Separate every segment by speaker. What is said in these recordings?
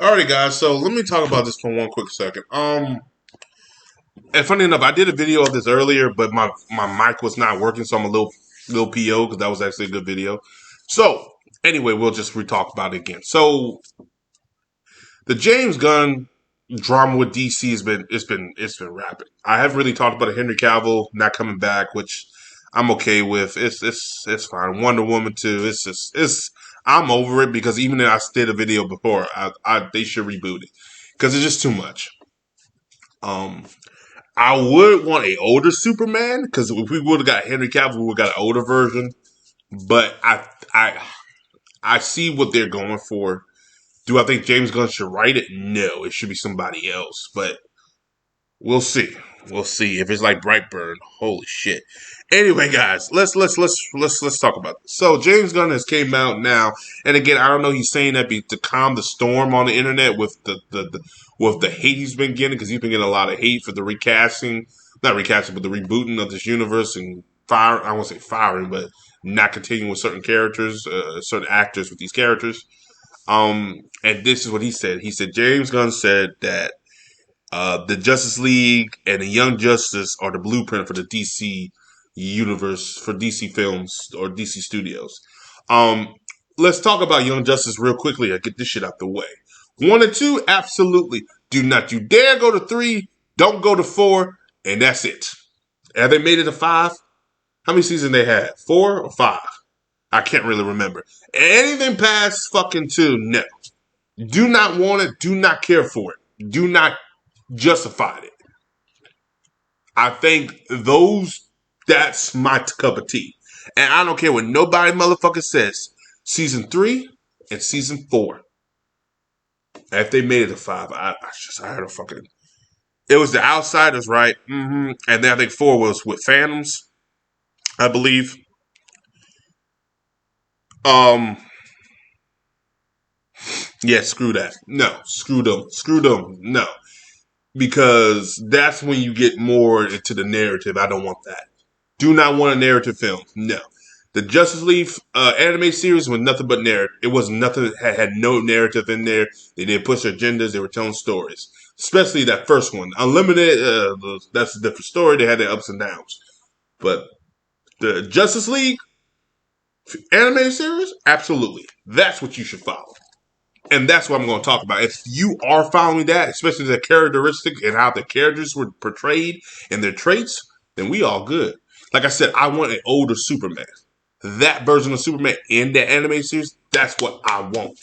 Speaker 1: Alrighty, guys. So let me talk about this for one quick second. And funny enough, I did a video of this earlier, but my mic was not working, so I'm a little PO because that was actually a good video. So anyway, we'll just re-talk about it again. So the James Gunn drama with DC has been rapid. I haven't really talked about Henry Cavill not coming back, which I'm okay with. It's fine. Wonder Woman 2. It's I'm over it because even if I did a video before, they should reboot it because it's just too much. Um, I would want a older Superman because if we would have got Henry Cavill, we would have got an older version. But I see what they're going for. Do I think James Gunn should write it? No, it should be somebody else. But we'll see. We'll see if it's like Brightburn. Holy shit. Anyway, guys, let's talk about this. So James Gunn has came out now, and again, I don't know. He's saying that to calm the storm on the internet with the hate he's been getting because he's been getting a lot of hate for the recasting, not recasting, but the rebooting of this universe and fire. I won't say firing, but not continuing with certain characters, certain actors with these characters. And this is what he said. He said James Gunn said that the Justice League and the Young Justice are the blueprint for the DC universe, for DC films or DC studios. Um, let's talk about Young Justice real quickly. I get this shit out the way. 1 and 2, absolutely. Do not you dare go to 3. Don't go to 4, and that's it. Have they made it to 5? How many seasons they had? 4 or 5? I can't really remember. Anything past fucking 2, no. Do not want it. Do not care for it. Do not justified it. I think that's my cup of tea. And I don't care what nobody motherfucker says. Season 3 and season 4. If they made it to 5, I had a fucking. It was The Outsiders, right? Mm-hmm. And then I think 4 was with Phantoms, I believe. Um, yeah, screw that. No, screw them. Screw them. No. Because that's when you get more into the narrative. I don't want that. Do not want a narrative film. No. The Justice League anime series was nothing but narrative. It was nothing, had no narrative in there. They didn't push agendas. They were telling stories. Especially that first one. Unlimited, that's a different story. They had their ups and downs. But the Justice League anime series, absolutely. That's what you should follow. And that's what I'm going to talk about. If you are following that, especially the characteristics and how the characters were portrayed and their traits, then we all good. Like I said, I want an older Superman. That version of Superman in the anime series, that's what I want.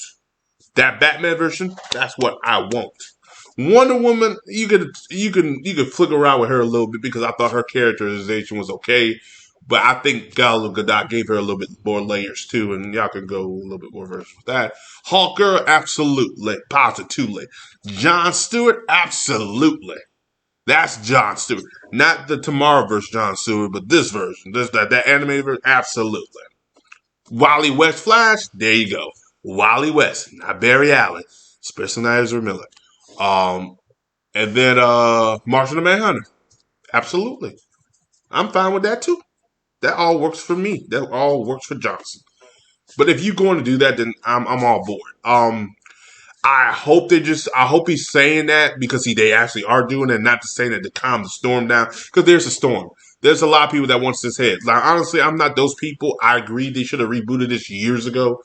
Speaker 1: That Batman version, that's what I want. Wonder Woman, you could flick around with her a little bit because I thought her characterization was okay. But I think Gal Gadot gave her a little bit more layers too, and y'all can go a little bit more version with that. Hawker, absolutely, positively. John Stewart, absolutely. That's John Stewart, not the Tomorrowverse John Stewart, but this version, that animated version, absolutely. Wally West Flash, there you go. Wally West, not Barry Allen. Especially not Ezra Miller. And then Martian the Manhunter, absolutely. I'm fine with that too. That all works for me. That all works for Johnson. But if you're going to do that, then I'm all board. I hope he's saying that because they actually are doing it, not to say that to calm the storm down. Because there's a storm. There's a lot of people that wants this head. Like honestly, I'm not those people. I agree they should have rebooted this years ago,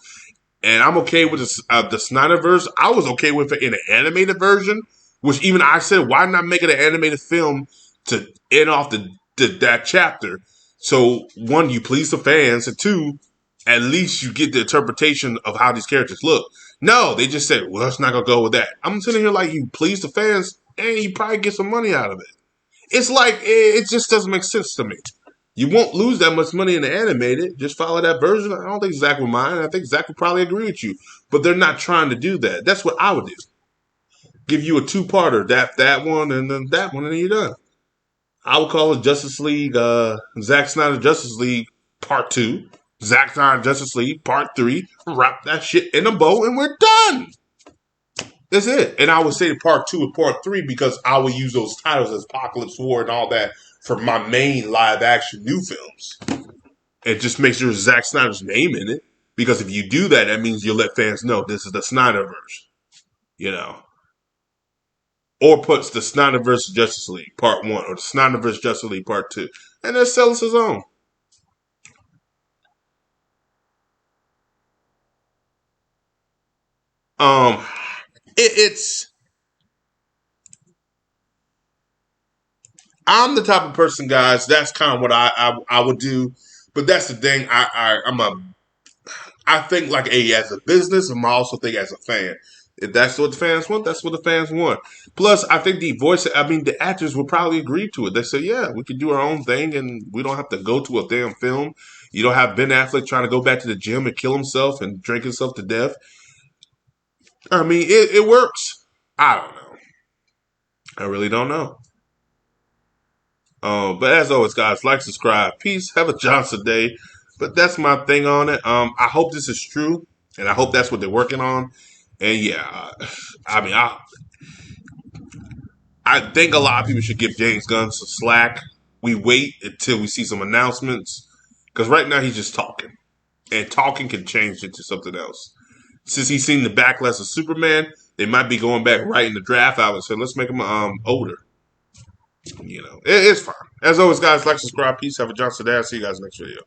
Speaker 1: and I'm okay with the Snyderverse. I was okay with it in an animated version, which even I said, why not make it an animated film to end off that chapter? So one, you please the fans, and two, at least you get the interpretation of how these characters look. No, they just said, well, let's not gonna go with that. I'm sitting here like you please the fans, and you probably get some money out of it. It's like it just doesn't make sense to me. You won't lose that much money in the animated. Just follow that version. I don't think Zach would mind. I think Zach would probably agree with you. But they're not trying to do that. That's what I would do. Give you a two-parter, that one, and then that one, and then you're done. I would call it Justice League, Zack Snyder Justice League Part 2. Zack Snyder Justice League Part 3. Wrap that shit in a bow and we're done. That's it. And I would say Part 2 and Part 3 because I would use those titles as Apocalypse War and all that for my main live action new films. It just makes sure Zack Snyder's name in it. Because if you do that, that means you let fans know this is the Snyderverse. you know, or puts the Snyder versus Justice League Part 1 or the Snyder versus Justice League Part 2, and then sells his own. Um, it's I'm the type of person, guys. That's kind of what I would do. But that's the thing. I think like as a business, and I also think as a fan. If that's what the fans want, that's what the fans want. Plus, I think the actors will probably agree to it. They say, yeah, we can do our own thing and we don't have to go to a damn film. You don't have Ben Affleck trying to go back to the gym and kill himself and drink himself to death. I mean, it works. I don't know. I really don't know. But as always, guys, like, subscribe. Peace. Have a Johnson day. But that's my thing on it. I hope this is true, and I hope that's what they're working on. And yeah, I mean, I think a lot of people should give James Gunn some slack. We wait until we see some announcements because right now he's just talking, and talking can change into something else. Since he's seen the backlash of Superman, they might be going back right in the draft out and say, let's make him older. It's fine. As always, guys, like, subscribe, peace, have a Johnson day. I'll see you guys next video.